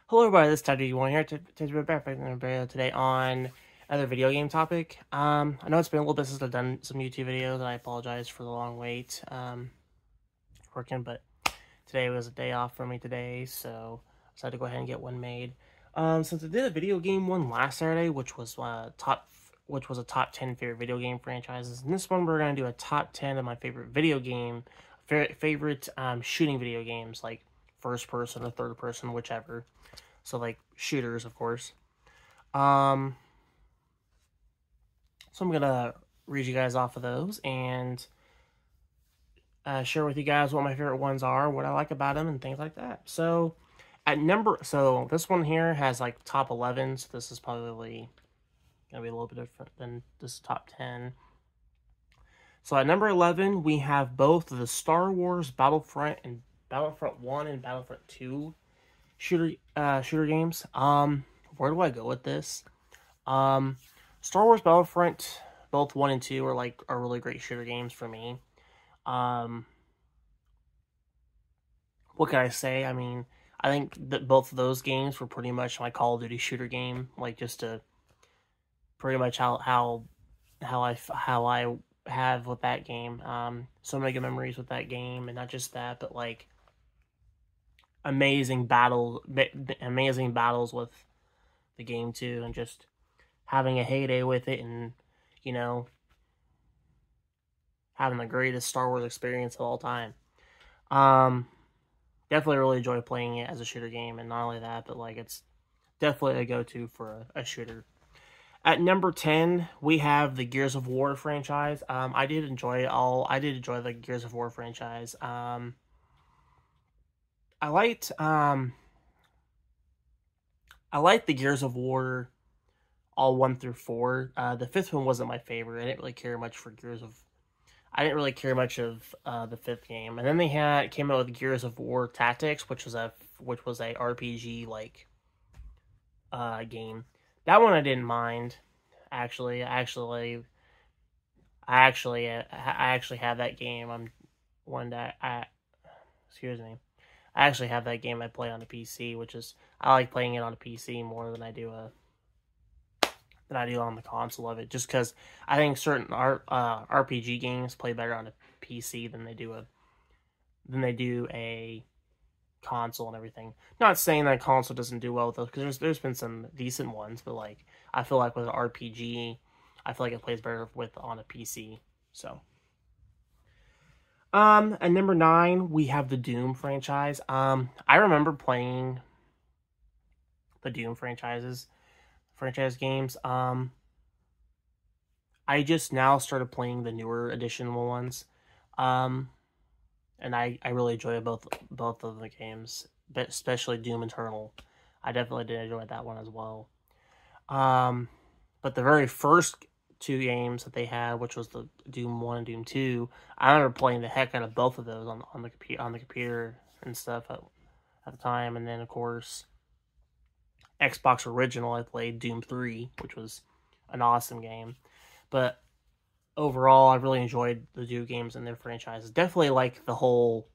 Hello everybody, this is Todd1 here to be back in a video today on another video game topic. I know it's been a little bit since I've done some YouTube videos, and I apologize for the long wait working, but today was a day off for me today, so I decided to go ahead and get one made. Since I did a video game one last Saturday, which was a top 10 favorite video game franchises, and this one we're gonna do a top 10 of my favorite favorite shooting video games, like first person or third person, whichever. So, like, shooters, of course. So I'm going to read you guys off of those and share with you guys what my favorite ones are, what I like about them, and things like that. So, so this one here has, like, top 11, so this is probably going to be a little bit different than this top 10. So, at number 11, we have both the Star Wars Battlefront 1 and Battlefront 2 shooter games. Where do I go with this? Star Wars Battlefront, both 1 and 2 are really great shooter games for me. What can I say? I mean, I think that both of those games were pretty much my Call of Duty shooter game, like just to pretty much how I have with that game. So many good memories with that game, and not just that, but like amazing battles with the game too, and just having a heyday with it, and you know, having the greatest Star Wars experience of all time. Definitely really enjoy playing it as a shooter game, and not only that, but like it's definitely a go-to for a shooter. At number 10, we have the Gears of War franchise. I did enjoy the Gears of War franchise. I liked the Gears of War all 1 through 4. The 5th one wasn't my favorite. I didn't really care much of the 5th game. And then they came out with Gears of War Tactics, which was a RPG like game. That one I didn't mind. Actually, I actually have that game. I actually have that game I play on the PC, which is, I like playing it on the PC more than I do on the console of it, just because I think certain RPG games play better on a PC than they do a console and everything. Not saying that console doesn't do well with those, because there's been some decent ones, but like I feel like with an RPG, I feel like it plays better on a PC. So. At number 9, we have the Doom franchise. I remember playing the Doom franchise games. I just now started playing the newer edition ones. And I really enjoy both of the games, but especially Doom Eternal. I definitely did enjoy that one as well. But the very first 2 games that they had, which was the Doom 1 and Doom 2, I remember playing the heck out of both of those on the computer and stuff at the time. And then of course, Xbox original, I played Doom 3, which was an awesome game. But overall, I really enjoyed the Doom games and their franchises. Definitely like the whole,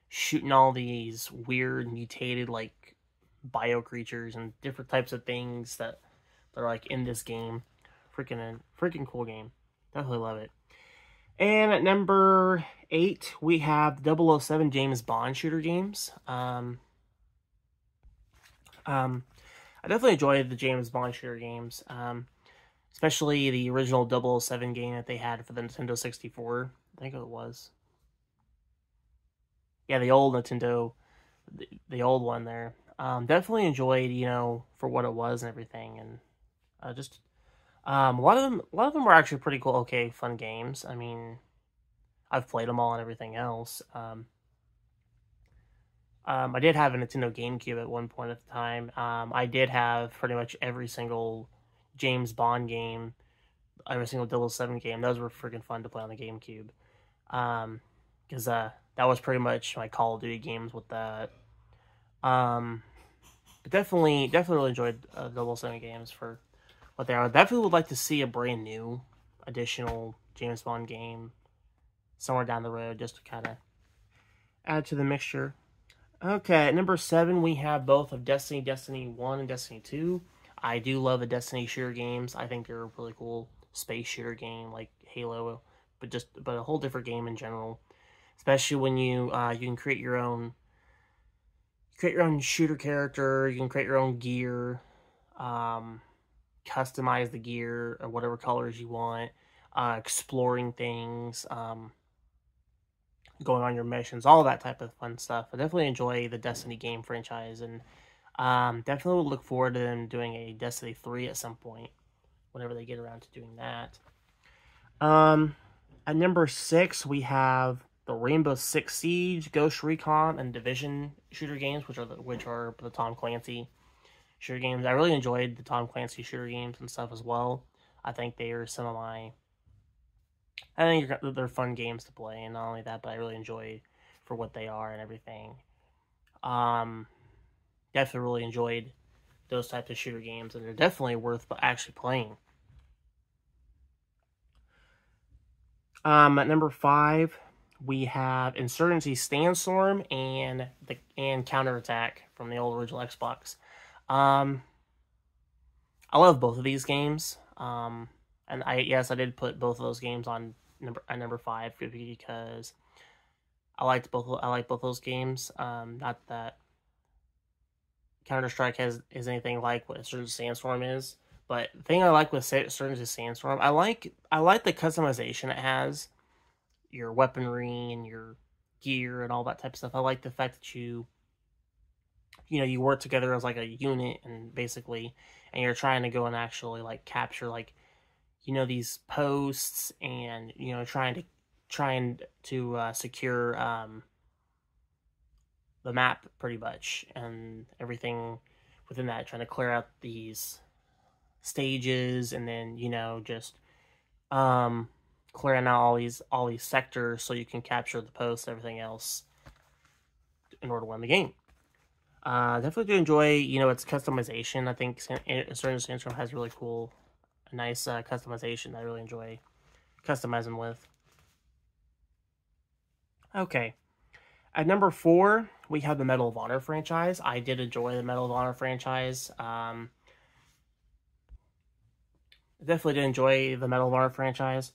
shooting all these weird mutated like bio creatures and different types of things that are like in this game. Freaking cool game. Definitely love it. And at number 8, we have 007 James Bond shooter games. I definitely enjoyed the James Bond shooter games. Especially the original 007 game that they had for the Nintendo 64. I think it was. Yeah, the old Nintendo, the old one there. Definitely enjoyed, for what it was and everything, and a lot of them were actually pretty cool, fun games. I mean, I've played them all and everything else. I did have a Nintendo GameCube at one point at the time. I did have pretty much every single James Bond game, every single 007 game. Those were freaking fun to play on the GameCube. Because that was pretty much my Call of Duty games with that. But definitely really enjoyed 007 games for what they are. I definitely would like to see a brand new, additional James Bond game somewhere down the road, just to kind of add to the mixture. Okay, at number 7, we have both of Destiny 1 and Destiny 2. I do love the Destiny shooter games. I think they're a really cool space shooter game like Halo, but a whole different game in general. Especially when you can create your own shooter character, you can create your own gear, um, customize the gear or whatever colors you want, exploring things, going on your missions, all that type of fun stuff. I definitely enjoy the Destiny game franchise, and definitely look forward to them doing a Destiny 3 at some point, whenever they get around to doing that. Um, at number 6, we have the Rainbow Six Siege, Ghost Recon, and Division shooter games, which are the Tom Clancy shooter games. I really enjoyed the Tom Clancy shooter games and stuff as well. I think they are some of my I think they're fun games to play, and not only that, but I really enjoy for what they are and everything. Um, Definitely really enjoyed those types of shooter games, and they're definitely worth actually playing. At number 5, we have Insurgency Sandstorm and Counterattack from the old original Xbox. Um, I love both of these games. And I did put both of those games on number 5 because I like both those games. Not that Counter-Strike is anything like what Insurgency Sandstorm is, but the thing I like with Insurgency Sandstorm, I like the customization it has, your weaponry and your gear and all that type of stuff. I like the fact that you work together as like a unit, and basically, and you're trying to go and actually like capture like these posts, and trying to secure the map pretty much, and everything within that, trying to clear out these stages, and then just clearing out all these sectors so you can capture the posts and everything else in order to win the game. Definitely do enjoy its customization. I think Certain Sandstorm has really cool, nice customization that I really enjoy customizing with. Okay, at number 4, we have the Medal of Honor franchise. I did enjoy the Medal of Honor franchise. Definitely did enjoy the Medal of Honor franchise.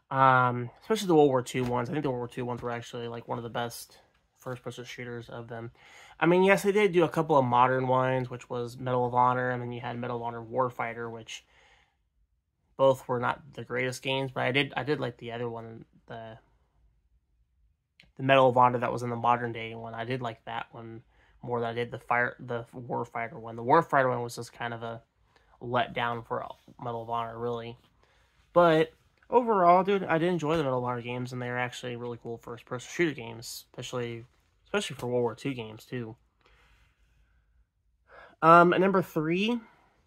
Especially the World War II ones. I think the World War II ones were actually like one of the best first-person shooters of them. I mean, yes, they did do a couple of modern ones, which was Medal of Honor, and then you had Medal of Honor Warfighter, which both were not the greatest games, but I did like the other one, the Medal of Honor that was in the modern day one. I did like that one more than I did the Warfighter one. The Warfighter one was just kind of a letdown for Medal of Honor, really. But overall, dude, I did enjoy the Medal of Honor games, and they're actually really cool first-person shooter games, especially for World War II games too. At number 3,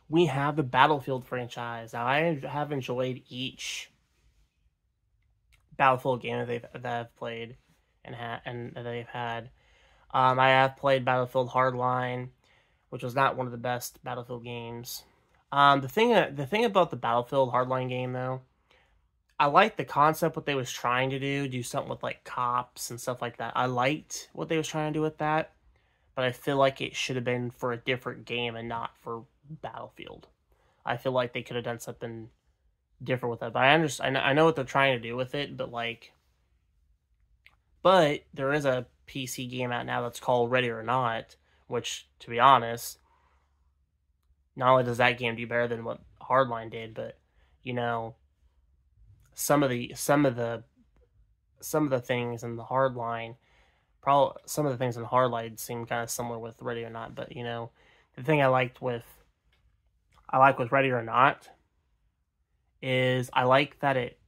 we have the Battlefield franchise. Now, I have enjoyed each Battlefield game that I've played and that they've had. I have played Battlefield Hardline, which was not one of the best Battlefield games. The thing about the Battlefield Hardline game, though, I liked the concept, what they was trying to do something with like cops and stuff like that. I liked what they was trying to do with that, but I feel like it should have been for a different game and not for Battlefield. I feel like they could have done something different with that. But I know what they're trying to do with it, but there is a PC game out now that's called Ready or Not, which, to be honest, not only does that game do better than what Hardline did, but some of the things in the Hardline, probably some of the things in Hardline seem kind of similar with Ready or Not. But the thing I like with Ready or Not is I like that it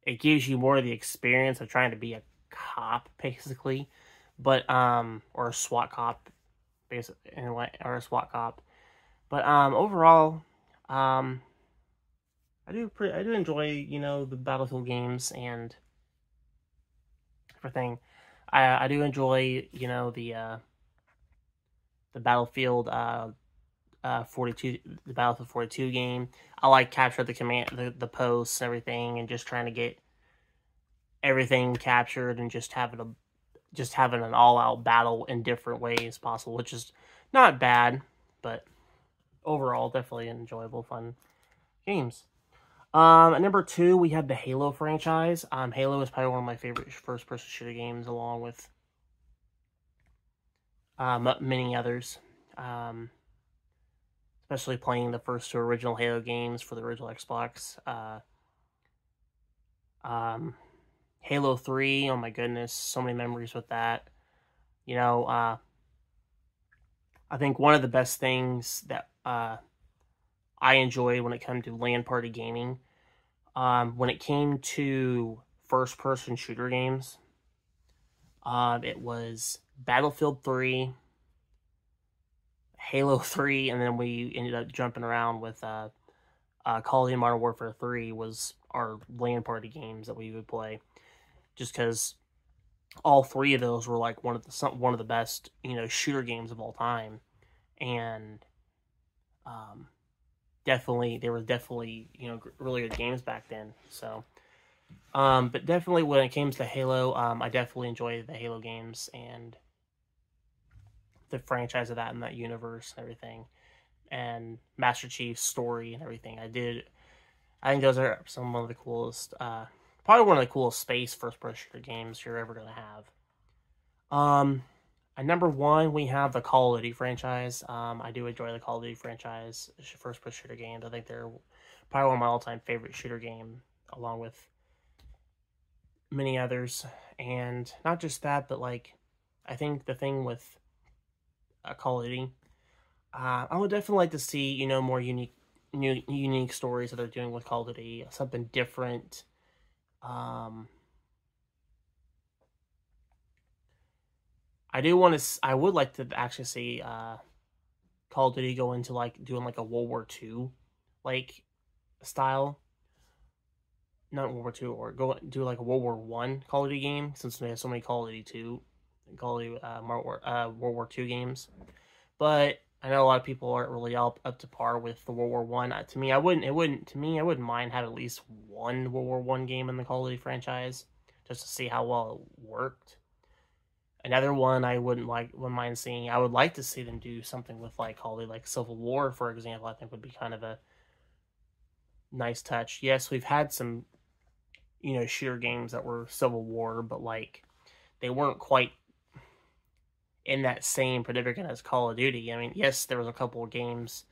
it gives you more of the experience of trying to be a cop, basically, but or a SWAT cop, basically, anyway, or a SWAT cop. But overall, I do enjoy the Battlefield games and everything. I do enjoy the Battlefield 42, the Battlefield 42 game. I like capture the posts and everything, and just trying to get everything captured and just having just having an all-out battle in different ways possible, which is not bad, but overall definitely enjoyable, fun games. At number 2, we have the Halo franchise. Halo is probably one of my favorite first-person shooter games, along with many others. Especially playing the first 2 original Halo games for the original Xbox. Halo 3, oh my goodness, so many memories with that. You know, I think one of the best things that I enjoy when it comes to LAN party gaming, when it came to first-person shooter games, it was Battlefield 3, Halo 3, and then we ended up jumping around with Call of Duty Modern Warfare 3 was our LAN party games that we would play, just because all 3 of those were like one of the best, shooter games of all time, and they were definitely really good games back then. So, but definitely when it comes to Halo, I definitely enjoy the Halo games and the franchise of that and that universe and everything, and Master Chief's story and everything. I think those are some of the coolest, probably one of the coolest space first-person shooter games you're ever going to have. At number 1, we have the Call of Duty franchise. I do enjoy the Call of Duty franchise first-person shooter games. I think they're probably one of my all-time favorite shooter game, along with many others. And not just that, but like, I think the thing with Call of Duty, I would definitely like to see more unique stories that they're doing with Call of Duty, something different. I would like to actually see Call of Duty go into like doing like a World War II like style, not World War II, or go do like a World War I Call of Duty game, since they have so many Call of Duty 2, Call of Duty World War II games. But I know a lot of people aren't really up to par with the World War One. To me, I wouldn't mind having at least one World War One game in the Call of Duty franchise, just to see how well it worked. Another one I wouldn't mind seeing. I would like to see them do something with like Call of Duty, like Civil War, for example. I think would be kind of a nice touch. Yes, we've had some, shooter games that were Civil War, but like they weren't quite in that same predicament as Call of Duty. I mean, yes, there was a couple of games,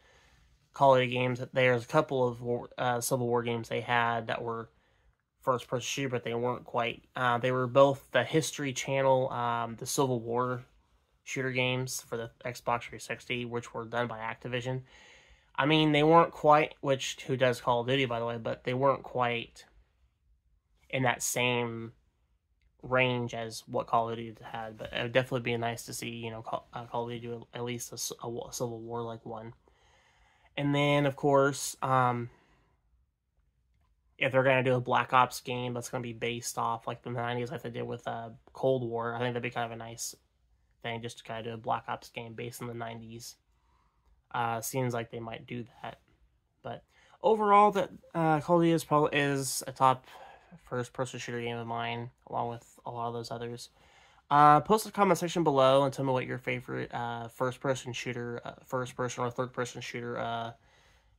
Call of Duty games. There's a couple of Civil War games they had that were first-person shooter, but they weren't quite. They were both the History Channel, the Civil War shooter games for the Xbox 360, which were done by Activision. I mean, they weren't quite, who does Call of Duty, by the way, but they weren't quite in that same range as what Call of Duty had. But it would definitely be nice to see, Call of Duty do at least a Civil War-like one. And then, of course, if they're going to do a Black Ops game that's going to be based off like the 90s, like they did with Cold War, I think that'd be kind of a nice thing, just to kind of do a Black Ops game based in the 90s. Seems like they might do that. But overall, that Call of Duty is a top first-person shooter game of mine, along with a lot of those others. Post in the comment section below and tell me what your favorite first-person shooter, first-person or third-person shooter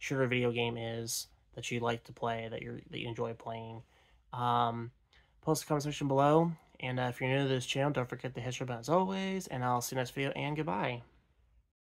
video game is that you like to play, that you enjoy playing. Post in the comment section below, and if you're new to this channel, don't forget to hit the subscribe button as always, and I'll see you next video, and goodbye.